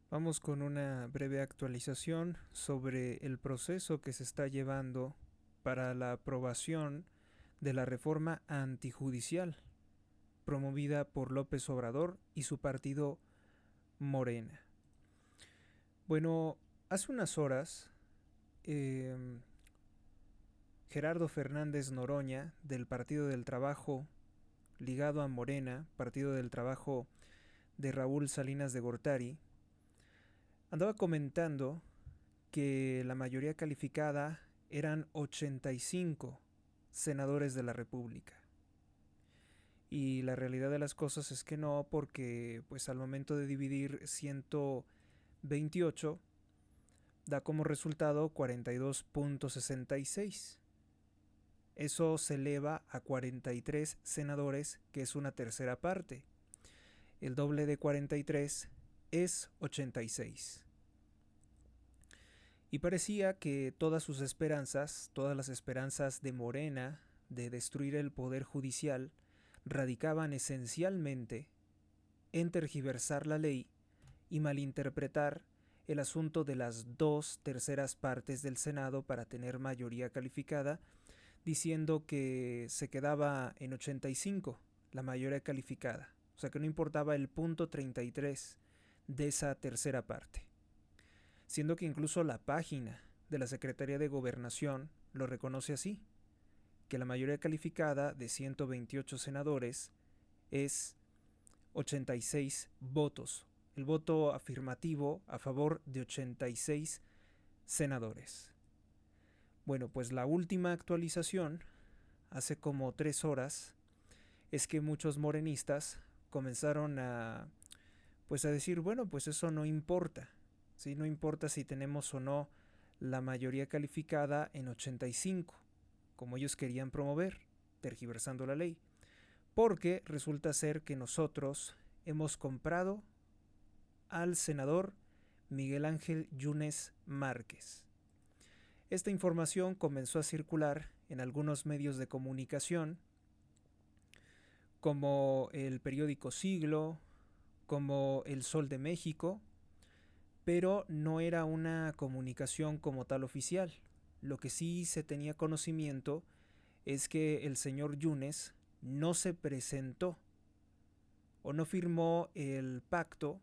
Vamos con una breve actualización sobre el proceso que se está llevando para la aprobación de la reforma antijudicial promovida por López Obrador y su partido Morena. Bueno, hace unas horas, eh, Gerardo Fernández Noroña, del Partido del Trabajo, ligado a Morena, Partido del Trabajo de Raúl Salinas de Gortari, andaba comentando que la mayoría calificada eran 85 senadores de la República. Y la realidad de las cosas es que no, porque pues al momento de dividir 128 da como resultado 42.66. Eso se eleva a 43 senadores, que es una tercera parte. El doble de 43 es 86. Y parecía que todas sus esperanzas, todas las esperanzas de Morena de destruir el poder judicial, radicaban esencialmente en tergiversar la ley y malinterpretar el asunto de las dos terceras partes del Senado para tener mayoría calificada, diciendo que se quedaba en 85 la mayoría calificada, o sea que no importaba el punto 33 de esa tercera parte, siendo que incluso la página de la Secretaría de Gobernación lo reconoce así, que la mayoría calificada de 128 senadores es 86 votos, el voto afirmativo a favor de 86 senadores. Bueno, pues la última actualización, hace como 3 horas, es que muchos morenistas comenzaron a decir, bueno, pues eso no importa, ¿sí? No importa si tenemos o no la mayoría calificada en 85, como ellos querían promover, tergiversando la ley, porque resulta ser que nosotros hemos comprado al senador Miguel Ángel Yunes Márquez. Esta información comenzó a circular en algunos medios de comunicación, como el periódico Siglo, como El Sol de México, pero no era una comunicación como tal oficial. Lo que sí se tenía conocimiento es que el señor Yunes no se presentó o no firmó el pacto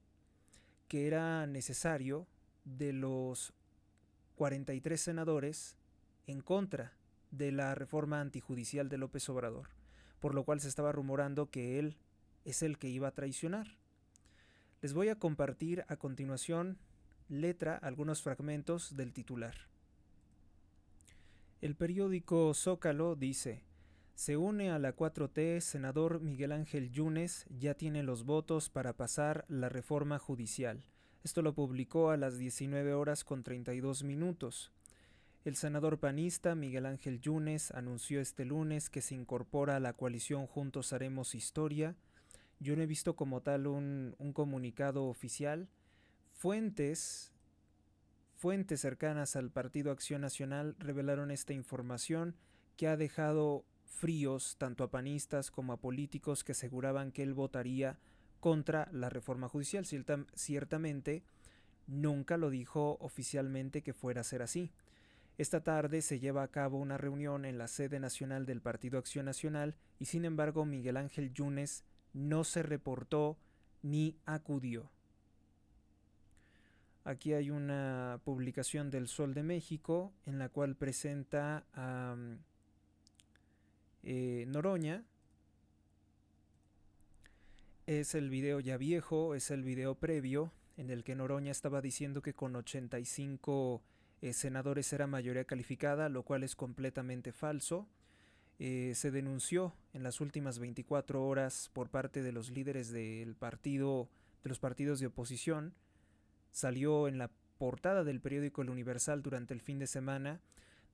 que era necesario de los 43 senadores en contra de la reforma antijudicial de López Obrador, por lo cual se estaba rumorando que él es el que iba a traicionar. Les voy a compartir a continuación algunos fragmentos del titular. El periódico Zócalo dice: se une a la 4T, senador Miguel Ángel Yunes ya tiene los votos para pasar la reforma judicial. Esto lo publicó a las 19 horas con 32 minutos. El senador panista Miguel Ángel Yunes anunció este lunes que se incorpora a la coalición Juntos Haremos Historia. Yo no he visto como tal un comunicado oficial. Fuentes Fuentes cercanas al Partido Acción Nacional revelaron esta información, que ha dejado fríos tanto a panistas como a políticos que aseguraban que él votaría contra la reforma judicial. Ciertamente nunca lo dijo oficialmente que fuera a ser así. Esta tarde se lleva a cabo una reunión en la sede nacional del Partido Acción Nacional y sin embargo Miguel Ángel Yunes no se reportó ni acudió. Aquí hay una publicación del Sol de México en la cual presenta a Noroña. Es el video ya viejo, es el video previo en el que Noroña estaba diciendo que con 85 senadores era mayoría calificada, lo cual es completamente falso. Se denunció en las últimas 24 horas por parte de los líderes de los partidos de oposición. Salió en la portada del periódico El Universal durante el fin de semana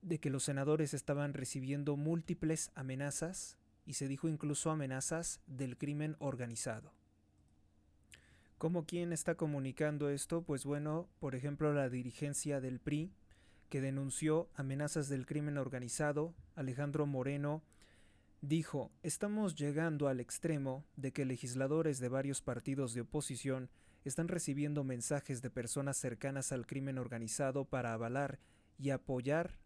de que los senadores estaban recibiendo múltiples amenazas, y se dijo incluso amenazas del crimen organizado. ¿Cómo quién está comunicando esto? Pues bueno, por ejemplo, la dirigencia del PRI, que denunció amenazas del crimen organizado. Alejandro Moreno dijo: estamos llegando al extremo de que legisladores de varios partidos de oposición están recibiendo mensajes de personas cercanas al crimen organizado para avalar y apoyar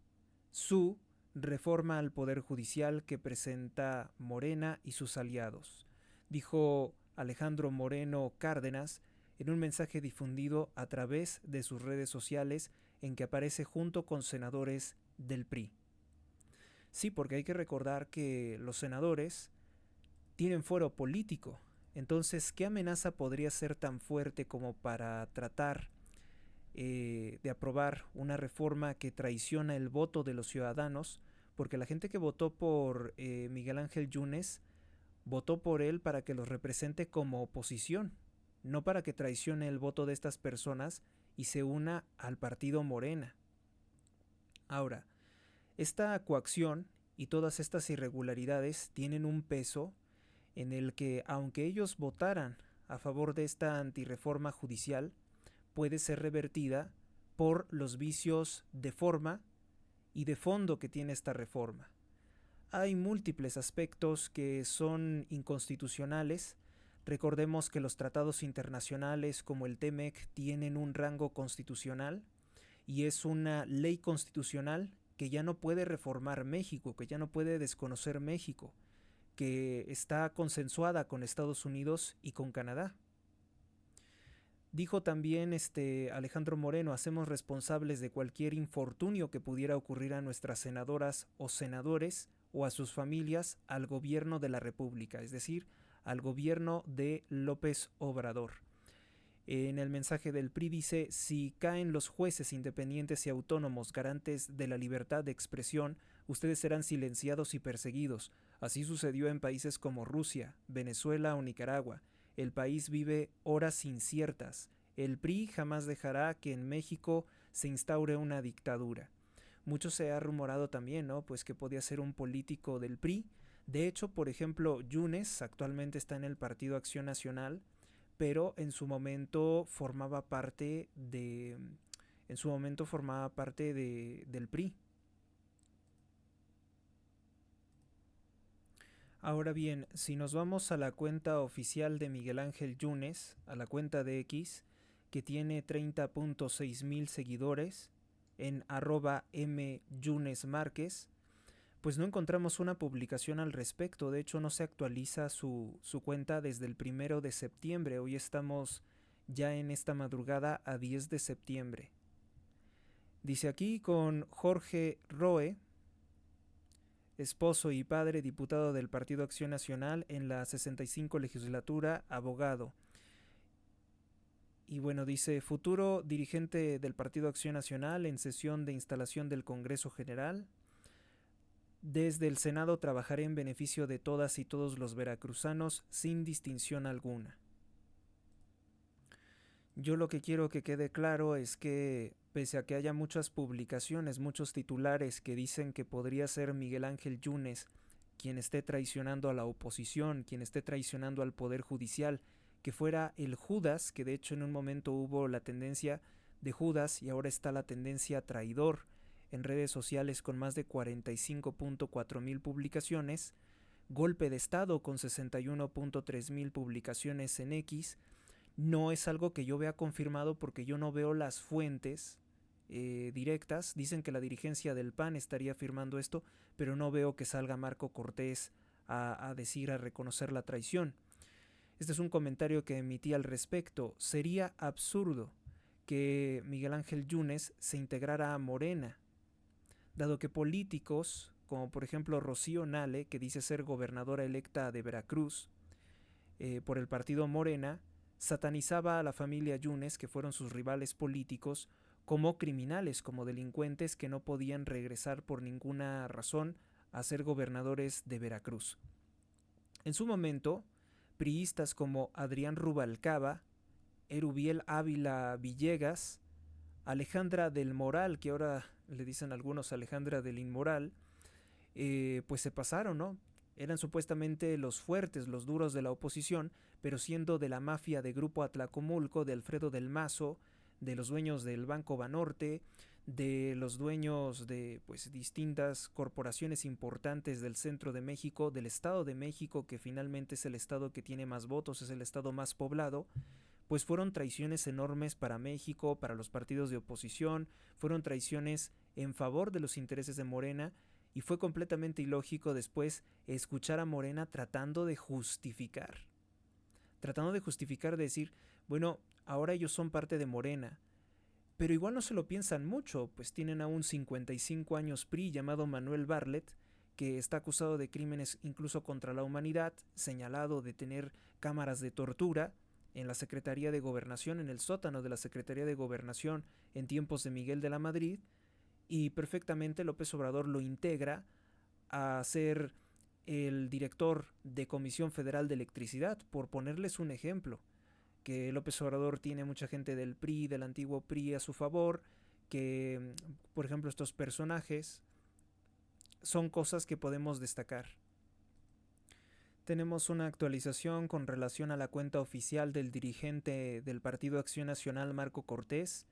su reforma al Poder Judicial que presenta Morena y sus aliados, dijo Alejandro Moreno Cárdenas en un mensaje difundido a través de sus redes sociales en que aparece junto con senadores del PRI. Sí, porque hay que recordar que los senadores tienen fuero político. Entonces, ¿qué amenaza podría ser tan fuerte como para tratar de aprobar una reforma que traiciona el voto de los ciudadanos? Porque la gente que votó por Miguel Ángel Yunes votó por él para que los represente como oposición, no para que traicione el voto de estas personas y se una al partido Morena. Ahora, esta coacción y todas estas irregularidades tienen un peso en el que, aunque ellos votaran a favor de esta antirreforma judicial, puede ser revertida por los vicios de forma y de fondo que tiene esta reforma. Hay múltiples aspectos que son inconstitucionales. Recordemos que los tratados internacionales como el TEMEC tienen un rango constitucional y es una ley constitucional que ya no puede reformar México, que ya no puede desconocer México, que está consensuada con Estados Unidos y con Canadá. Dijo también Alejandro Moreno, hacemos responsables de cualquier infortunio que pudiera ocurrir a nuestras senadoras o senadores o a sus familias al gobierno de la República, es decir, al gobierno de López Obrador. En el mensaje del PRI dice, si caen los jueces independientes y autónomos garantes de la libertad de expresión, ustedes serán silenciados y perseguidos. Así sucedió en países como Rusia, Venezuela o Nicaragua. El país vive horas inciertas. El PRI jamás dejará que en México se instaure una dictadura. Mucho se ha rumorado también, ¿no? Pues que podía ser un político del PRI. De hecho, por ejemplo, Yunes actualmente está en el Partido Acción Nacional, pero en su momento formaba parte del PRI. Ahora bien, si nos vamos a la cuenta oficial de Miguel Ángel Yunes, a la cuenta de X, que tiene 30.6 mil seguidores, en @myunesmarquez, pues no encontramos una publicación al respecto. De hecho, no se actualiza su cuenta desde el 1 de septiembre. Hoy estamos ya en esta madrugada a 10 de septiembre. Dice aquí con Jorge Roe, esposo y padre, diputado del Partido Acción Nacional en la 65 legislatura, abogado. Y bueno, dice, futuro dirigente del Partido Acción Nacional en sesión de instalación del Congreso General. Desde el Senado trabajaré en beneficio de todas y todos los veracruzanos sin distinción alguna. Yo lo que quiero que quede claro es que, pese a que haya muchas publicaciones, muchos titulares que dicen que podría ser Miguel Ángel Yunes quien esté traicionando a la oposición, quien esté traicionando al Poder Judicial, que fuera el Judas, que de hecho en un momento hubo la tendencia de Judas y ahora está la tendencia traidor en redes sociales con más de 45.4 mil publicaciones, golpe de Estado con 61.3 mil publicaciones en X. No es algo que yo vea confirmado porque yo no veo las fuentes directas. Dicen que la dirigencia del PAN estaría firmando esto, pero no veo que salga Marco Cortés a decir, a reconocer la traición. Este es un comentario que emití al respecto. Sería absurdo que Miguel Ángel Yunes se integrara a Morena, dado que políticos como por ejemplo Rocío Nale, que dice ser gobernadora electa de Veracruz por el partido Morena, satanizaba a la familia Yunes, que fueron sus rivales políticos, como criminales, como delincuentes que no podían regresar por ninguna razón a ser gobernadores de Veracruz. En su momento, priistas como Adrián Rubalcaba, Erubiel Ávila Villegas, Alejandra del Moral, que ahora le dicen algunos Alejandra del Inmoral, pues se pasaron, ¿no? Eran supuestamente los fuertes, los duros de la oposición, pero siendo de la mafia de Grupo Atlacomulco, de Alfredo del Mazo, de los dueños del Banco Banorte, de los dueños de pues distintas corporaciones importantes del centro de México, del Estado de México, que finalmente es el estado que tiene más votos, es el estado más poblado, pues fueron traiciones enormes para México, para los partidos de oposición, fueron traiciones en favor de los intereses de Morena, y fue completamente ilógico después escuchar a Morena tratando de justificar, de decir, bueno, ahora ellos son parte de Morena, pero igual no se lo piensan mucho, pues tienen a un 55 años PRI llamado Manuel Bartlett, que está acusado de crímenes incluso contra la humanidad, señalado de tener cámaras de tortura en la Secretaría de Gobernación, en el sótano de la Secretaría de Gobernación en tiempos de Miguel de la Madrid, y perfectamente López Obrador lo integra a ser el director de Comisión Federal de Electricidad, por ponerles un ejemplo, que López Obrador tiene mucha gente del PRI, del antiguo PRI a su favor, que, por ejemplo, estos personajes son cosas que podemos destacar. Tenemos una actualización con relación a la cuenta oficial del dirigente del Partido Acción Nacional, Marco Cortés.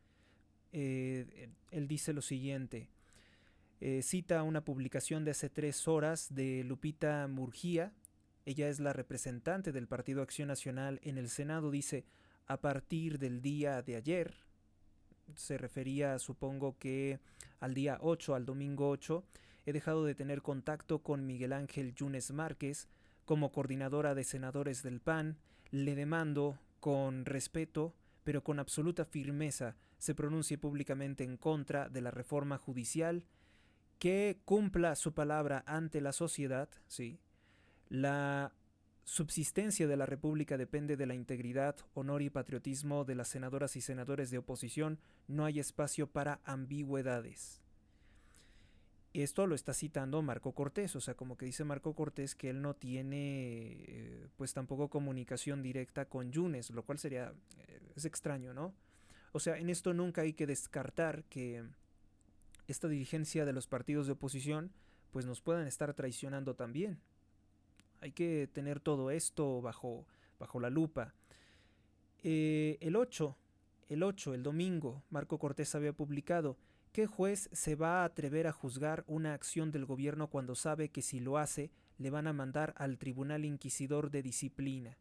Él dice lo siguiente, cita una publicación de hace 3 horas de Lupita Murguía. Ella es la representante del Partido Acción Nacional en el Senado. Dice, a partir del día de ayer, se refería, supongo que al día 8, al domingo 8, he dejado de tener contacto con Miguel Ángel Yunes Márquez como coordinadora de senadores del PAN. Le demando, con respeto, pero con absoluta firmeza, se pronuncie públicamente en contra de la reforma judicial, que cumpla su palabra ante la sociedad, ¿sí? La subsistencia de la República depende de la integridad, honor y patriotismo de las senadoras y senadores de oposición. No hay espacio para ambigüedades. Esto lo está citando Marco Cortés, o sea, como que dice Marco Cortés que él no tiene pues tampoco comunicación directa con Yunes, lo cual sería, es extraño, ¿no? O sea, en esto nunca hay que descartar que esta dirigencia de los partidos de oposición pues nos puedan estar traicionando también. Hay que tener todo esto bajo la lupa. El 8, el domingo, Marco Cortés había publicado: ¿qué juez se va a atrever a juzgar una acción del gobierno cuando sabe que si lo hace le van a mandar al Tribunal Inquisidor de Disciplina?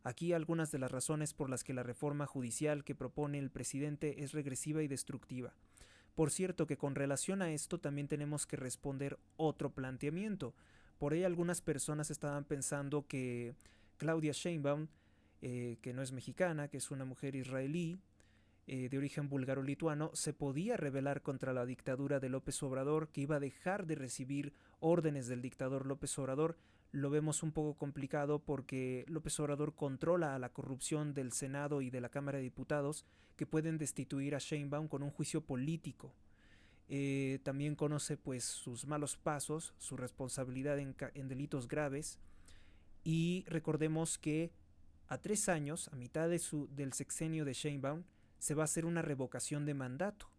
Aquí algunas de las razones por las que la reforma judicial que propone el presidente es regresiva y destructiva. Por cierto que con relación a esto también tenemos que responder otro planteamiento. Por ahí algunas personas estaban pensando que Claudia Sheinbaum, que no es mexicana, que es una mujer israelí, de origen búlgaro-lituano, se podía rebelar contra la dictadura de López Obrador, que iba a dejar de recibir órdenes del dictador López Obrador. Lo vemos un poco complicado porque López Obrador controla a la corrupción del Senado y de la Cámara de Diputados, que pueden destituir a Sheinbaum con un juicio político. También conoce pues sus malos pasos, su responsabilidad en delitos graves, y recordemos que a 3 años, a mitad del sexenio de Sheinbaum, se va a hacer una revocación de mandato,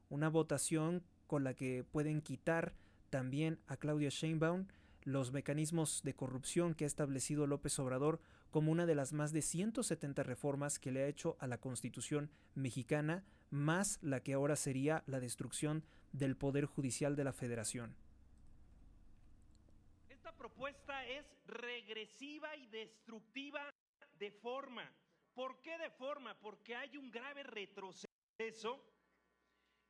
una votación con la que pueden quitar también a Claudia Sheinbaum los mecanismos de corrupción que ha establecido López Obrador, como una de las más de 170 reformas que le ha hecho a la Constitución mexicana, más la que ahora sería la destrucción del Poder Judicial de la Federación. Esta propuesta es regresiva y destructiva de forma. ¿Por qué de forma? Porque hay un grave retroceso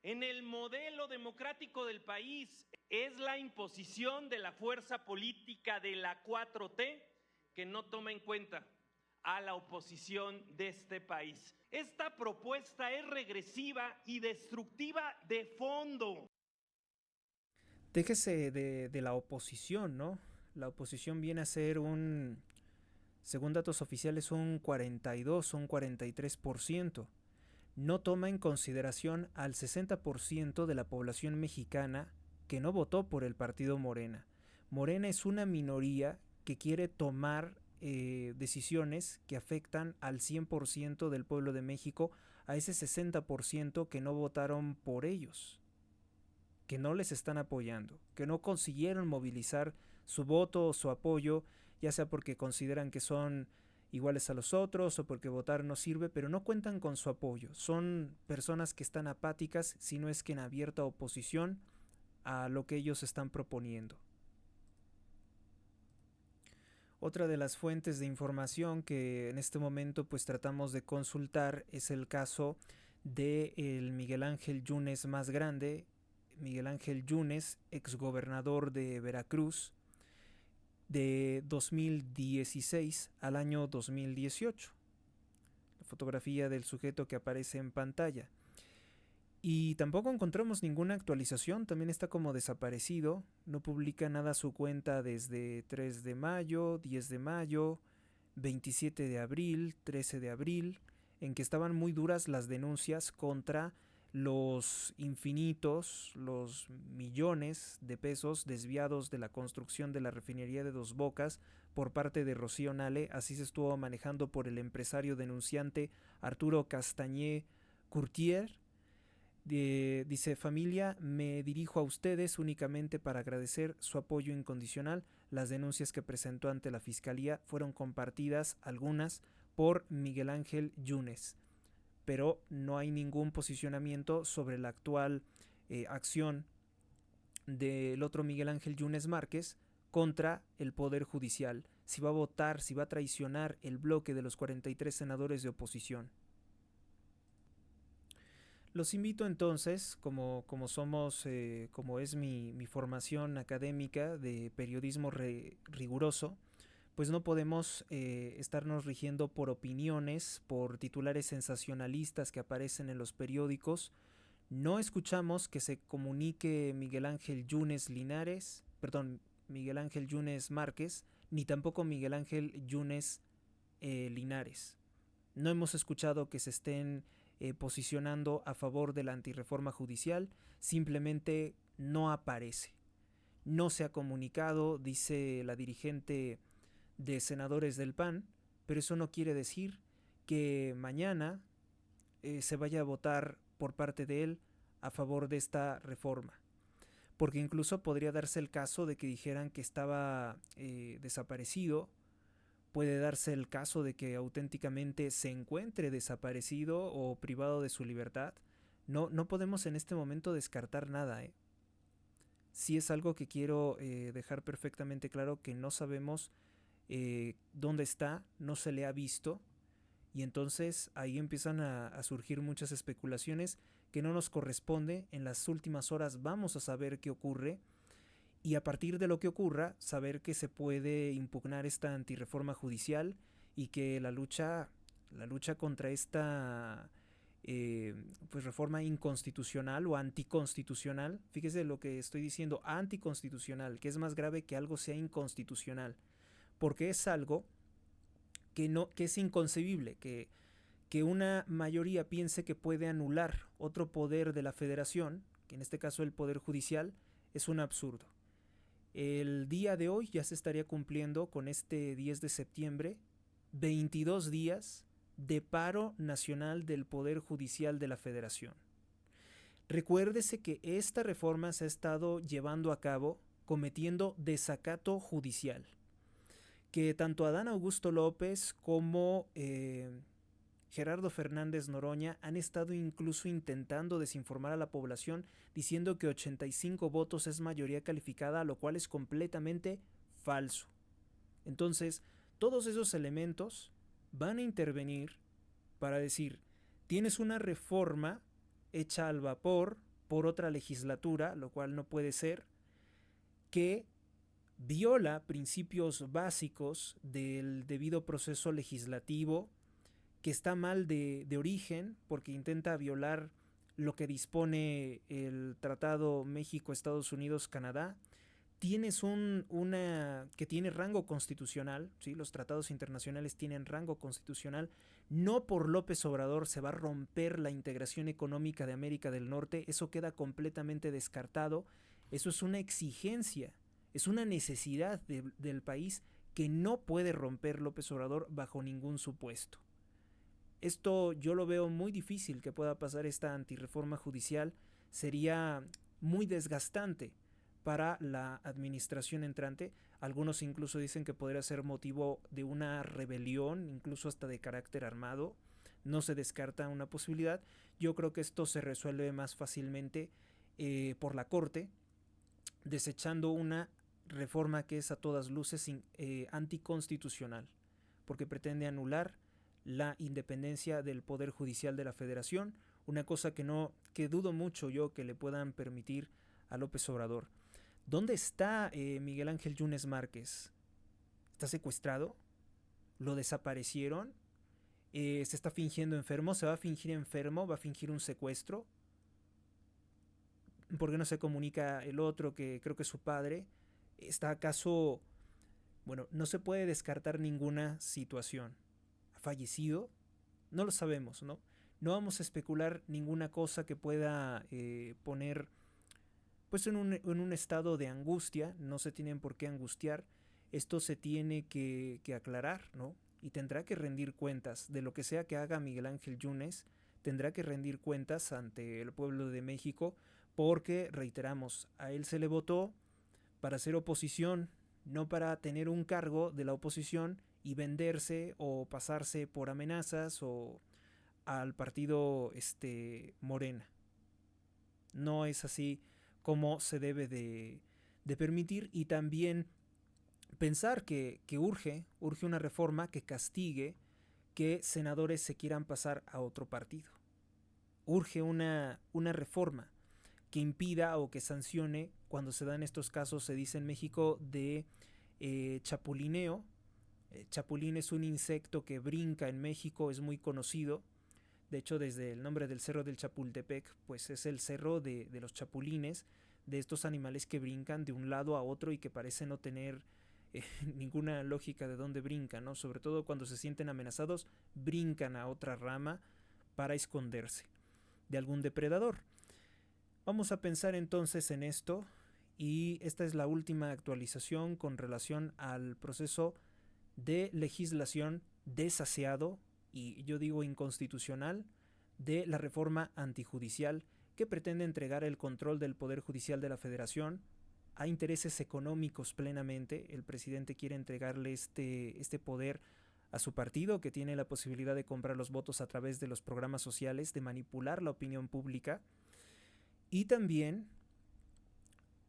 en el modelo democrático del país. Es la imposición de la fuerza política de la 4T que no toma en cuenta a la oposición de este país. Esta propuesta es regresiva y destructiva de fondo. Déjese de la oposición, ¿no? La oposición viene a ser según datos oficiales, un 42, un 43%. No toma en consideración al 60% de la población mexicana que no votó por el partido Morena. Morena es una minoría que quiere tomar decisiones que afectan al 100% del pueblo de México, a ese 60% que no votaron por ellos, que no les están apoyando, que no consiguieron movilizar su voto o su apoyo, ya sea porque consideran que son iguales a los otros o porque votar no sirve, pero no cuentan con su apoyo. Son personas que están apáticas, si no es que en abierta oposición a lo que ellos están proponiendo. Otra de las fuentes de información que en este momento pues tratamos de consultar es el caso de el Miguel Ángel Yunes más grande, Miguel Ángel Yunes, exgobernador de Veracruz, de 2016 al año 2018. La fotografía del sujeto que aparece en pantalla. Y tampoco encontramos ninguna actualización, también está como desaparecido, no publica nada a su cuenta desde 3 de mayo, 10 de mayo, 27 de abril, 13 de abril, en que estaban muy duras las denuncias contra los infinitos, los millones de pesos desviados de la construcción de la refinería de Dos Bocas por parte de Rocío Nale. Así se estuvo manejando por el empresario denunciante Arturo Castañé Curtier. Dice: familia, me dirijo a ustedes únicamente para agradecer su apoyo incondicional. Las denuncias que presentó ante la fiscalía fueron compartidas, algunas, por Miguel Ángel Yunes, pero no hay ningún posicionamiento sobre la actual acción del otro Miguel Ángel Yunes Márquez contra el Poder Judicial, si va a votar, si va a traicionar el bloque de los 43 senadores de oposición. Los invito entonces, como es mi formación académica de periodismo riguroso, pues no podemos estarnos rigiendo por opiniones, por titulares sensacionalistas que aparecen en los periódicos. No escuchamos que se comunique Miguel Ángel Yunes Miguel Ángel Yunes Márquez, ni tampoco Miguel Ángel Yunes Linares. No hemos escuchado que se estén posicionando a favor de la antirreforma judicial, simplemente no aparece. No se ha comunicado, dice la dirigente de senadores del PAN, pero eso no quiere decir que mañana se vaya a votar por parte de él a favor de esta reforma. Porque incluso podría darse el caso de que dijeran que estaba desaparecido. Puede darse el caso de que auténticamente se encuentre desaparecido o privado de su libertad. No podemos en este momento descartar nada. Sí es algo que quiero dejar perfectamente claro, que no sabemos dónde está, no se le ha visto. Y entonces ahí empiezan a surgir muchas especulaciones que no nos corresponde. En las últimas horas vamos a saber qué ocurre. Y a partir de lo que ocurra, saber que se puede impugnar esta antirreforma judicial y que la lucha contra esta pues reforma inconstitucional o anticonstitucional, fíjese lo que estoy diciendo, anticonstitucional, que es más grave que algo sea inconstitucional, porque es algo que es inconcebible, que una mayoría piense que puede anular otro poder de la federación, que en este caso el poder judicial, es un absurdo. El día de hoy ya se estaría cumpliendo, con este 10 de septiembre, 22 días de paro nacional del Poder Judicial de la Federación. Recuérdese que esta reforma se ha estado llevando a cabo cometiendo desacato judicial, que tanto Adán Augusto López como Gerardo Fernández Noroña han estado incluso intentando desinformar a la población diciendo que 85 votos es mayoría calificada, lo cual es completamente falso. Entonces, todos esos elementos van a intervenir para decir: tienes una reforma hecha al vapor por otra legislatura, lo cual no puede ser, que viola principios básicos del debido proceso legislativo, que está mal de origen porque intenta violar lo que dispone el Tratado México-Estados Unidos-Canadá. Tienes una que tiene rango constitucional, ¿sí? Los tratados internacionales tienen rango constitucional. No por López Obrador se va a romper la integración económica de América del Norte, eso queda completamente descartado. Eso es una exigencia, es una necesidad del país que no puede romper López Obrador bajo ningún supuesto. Esto yo lo veo muy difícil que pueda pasar. Esta antirreforma judicial sería muy desgastante para la administración entrante. Algunos incluso dicen que podría ser motivo de una rebelión, incluso hasta de carácter armado. No se descarta una posibilidad. Yo creo que esto se resuelve más fácilmente por la Corte, desechando una reforma que es a todas luces anticonstitucional, porque pretende anular la independencia del Poder Judicial de la Federación, una cosa que dudo mucho yo que le puedan permitir a López Obrador. ¿Dónde está Miguel Ángel Yunes Márquez? ¿Está secuestrado? ¿Lo desaparecieron? ¿Se está fingiendo enfermo? ¿Se va a fingir enfermo? ¿Va a fingir un secuestro? ¿Por qué no se comunica el otro, que creo que es su padre? ¿Está acaso...? Bueno, no se puede descartar ninguna situación. ¿Ha fallecido? No lo sabemos, ¿no? No vamos a especular ninguna cosa que pueda poner pues en un estado de angustia. No se tienen por qué angustiar. Esto se tiene que aclarar, ¿no? Y tendrá que rendir cuentas de lo que sea que haga Miguel Ángel Yunes. Tendrá que rendir cuentas ante el pueblo de México porque, reiteramos, a él se le votó para ser oposición, no para tener un cargo de la oposición y venderse o pasarse por amenazas o al partido Morena. No es así como se debe de permitir, y también pensar que urge una reforma que castigue que senadores se quieran pasar a otro partido. Urge una reforma que impida o que sancione cuando se dan estos casos, se dice en México, de chapulineo. Chapulín es un insecto que brinca en México, es muy conocido. De hecho, desde el nombre del cerro del Chapultepec, pues es el cerro de los chapulines, de estos animales que brincan de un lado a otro y que parecen no tener ninguna lógica de dónde brincan, ¿no? Sobre todo cuando se sienten amenazados, brincan a otra rama para esconderse de algún depredador. Vamos a pensar entonces en esto, y esta es la última actualización con relación al proceso de legislación desaseado, y yo digo inconstitucional, de la reforma antijudicial que pretende entregar el control del Poder Judicial de la Federación a intereses económicos plenamente. El presidente quiere entregarle este poder a su partido, que tiene la posibilidad de comprar los votos a través de los programas sociales, de manipular la opinión pública, y también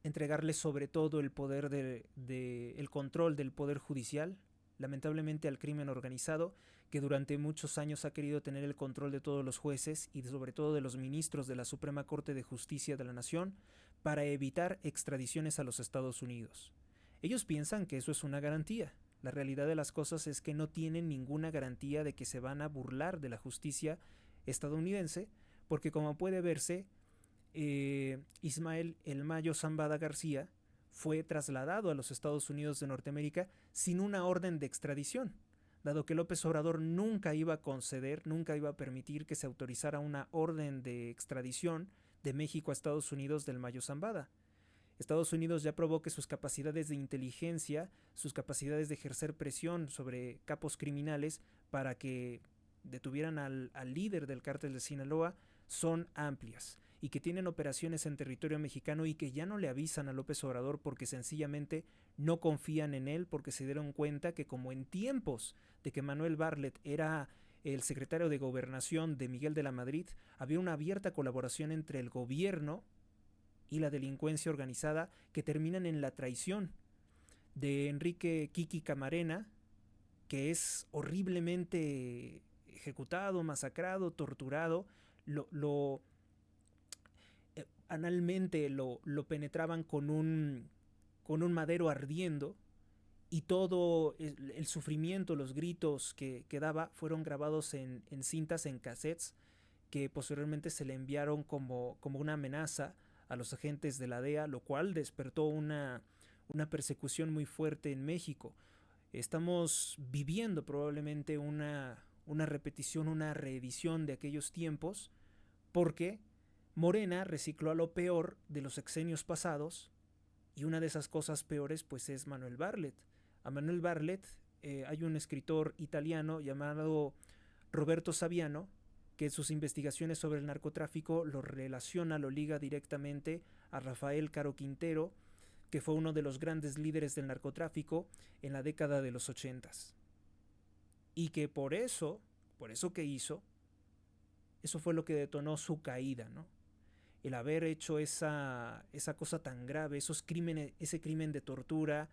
entregarle sobre todo el poder el control del Poder Judicial, lamentablemente al crimen organizado, que durante muchos años ha querido tener el control de todos los jueces y sobre todo de los ministros de la Suprema Corte de Justicia de la Nación, para evitar extradiciones a los Estados Unidos. Ellos piensan que eso es una garantía. La realidad de las cosas es que no tienen ninguna garantía de que se van a burlar de la justicia estadounidense, porque como puede verse, Ismael El Mayo Zambada García fue trasladado a los Estados Unidos de Norteamérica sin una orden de extradición, dado que López Obrador nunca iba a conceder, nunca iba a permitir que se autorizara una orden de extradición de México a Estados Unidos del Mayo Zambada. Estados Unidos ya probó que sus capacidades de inteligencia, sus capacidades de ejercer presión sobre capos criminales para que detuvieran al líder del cártel de Sinaloa, son amplias, y que tienen operaciones en territorio mexicano, y que ya no le avisan a López Obrador porque sencillamente no confían en él, porque se dieron cuenta que, como en tiempos de que Manuel Bartlett era el secretario de Gobernación de Miguel de la Madrid, había una abierta colaboración entre el gobierno y la delincuencia organizada, que terminan en la traición de Enrique Kiki Camarena, que es horriblemente ejecutado, masacrado, torturado. Analmente lo penetraban con un madero ardiendo, y todo el sufrimiento, los gritos que daba fueron grabados en cintas, en cassettes, que posteriormente se le enviaron como una amenaza a los agentes de la DEA, lo cual despertó una persecución muy fuerte en México. Estamos viviendo probablemente una repetición, una reedición de aquellos tiempos, porque Morena recicló a lo peor de los sexenios pasados, y una de esas cosas peores pues es Manuel Bartlett. A Manuel Bartlett hay un escritor italiano llamado Roberto Saviano, que en sus investigaciones sobre el narcotráfico lo relaciona, lo liga directamente a Rafael Caro Quintero, que fue uno de los grandes líderes del narcotráfico en la década de los 80s. Y que por eso que hizo, eso fue lo que detonó su caída, ¿no? el haber hecho esa cosa tan grave, ese crimen de tortura,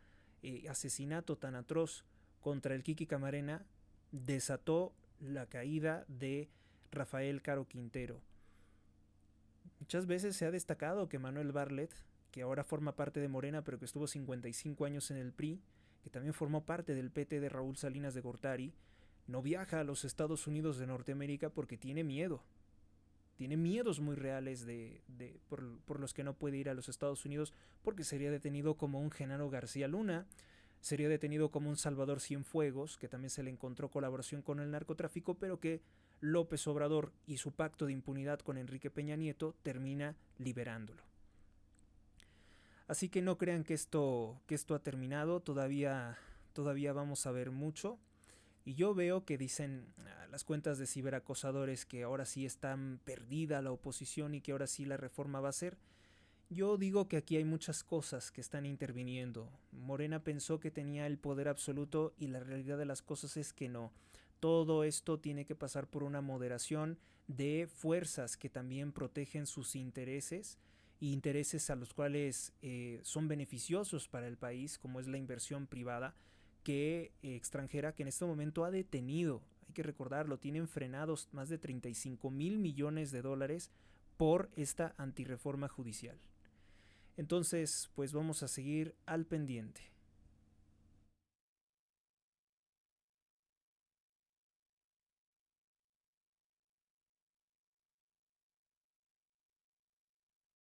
asesinato tan atroz contra el Kiki Camarena, desató la caída de Rafael Caro Quintero. Muchas veces se ha destacado que Manuel Bartlett, que ahora forma parte de Morena, pero que estuvo 55 años en el PRI, que también formó parte del PT de Raúl Salinas de Gortari, no viaja a los Estados Unidos de Norteamérica porque tiene miedo. Tiene miedos muy reales por los que no puede ir a los Estados Unidos, porque sería detenido como un Genaro García Luna, sería detenido como un Salvador Cienfuegos, que también se le encontró colaboración con el narcotráfico, pero que López Obrador y su pacto de impunidad con Enrique Peña Nieto termina liberándolo. Así que no crean que esto ha terminado, todavía vamos a ver mucho. Y yo veo que dicen las cuentas de ciberacosadores que ahora sí están perdida la oposición y que ahora sí la reforma va a ser. Yo digo que aquí hay muchas cosas que están interviniendo. Morena pensó que tenía el poder absoluto y la realidad de las cosas es que no. Todo esto tiene que pasar por una moderación de fuerzas que también protegen sus intereses, y intereses a los cuales son beneficiosos para el país, como es la inversión privada extranjera, que en este momento ha detenido, hay que recordarlo, tienen frenados más de 35,000 millones de dólares por esta antirreforma judicial. Entonces, pues vamos a seguir al pendiente.